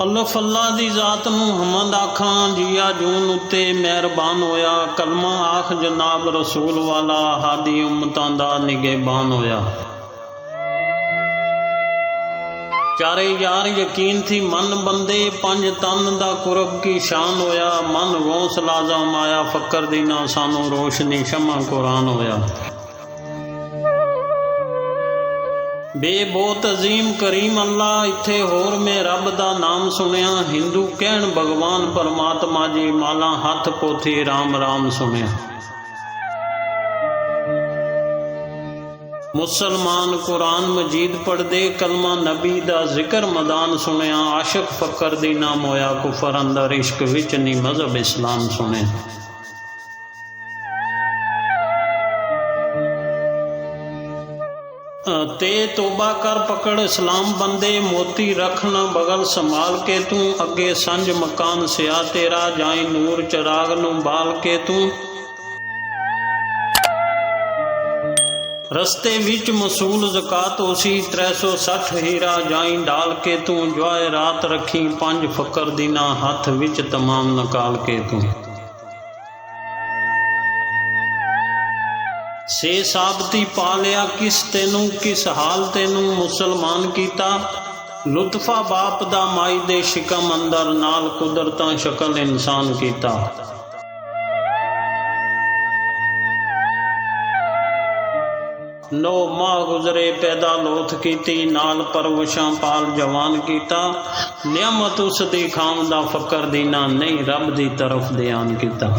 अल्लाह अल्लाह दी ज़ात नूं हमद आखां जिया जून उत्ते मेहरबान होया। कलमा आख जनाब रसूल वाला हादी उम्मतां दा निगेबान होया। चारे यार यकीन थी मन बंदे पंज तन दा कुरब की शान होया। मन गौस लाजम आया फकर दीना सानू रोशनी शमा कुरान होया। बे बहुत अजीम करीम अल्लाह इत्थे होर में रब दा नाम सुनिया। हिंदू कहण भगवान परमात्मा जी माला हथ पोथी राम राम सुनिया। मुसलमान कुरान मजीद पढ़दे कलमा नबी दा जिक्र मदान सुनिया। आशिक फकर दी नाम होया कुफर अंदर इश्क विच नी मजहब इस्लाम सुनिया। ते तोबा कर पकड़ इस्लाम बंदे मोती रखना बगल संभाल के तू। अगे संज मकान सिया तेरा जाई नूर चराग नू बाल के तू। रस्ते विच मसूल ज़कात उसी 360 हीरा जाई डाल के तू। ज्वाए रात रखी पंज फकर दीना हथ विच तमाम नकाल के तू। से साबती पा लिया किस तेनू किस हाल तेनू मुसलमान कीता। लुत्फा बाप दा माई दे शिकम अंदर नाल कुदरतां शकल इंसान कीता। नौ माह गुजरे पैदा लोथ कीती नाल परवशां पाल जवान कीता। नियामत उस दी खाम दा फकर दीना नहीं रब दी तरफ ध्यान कीता।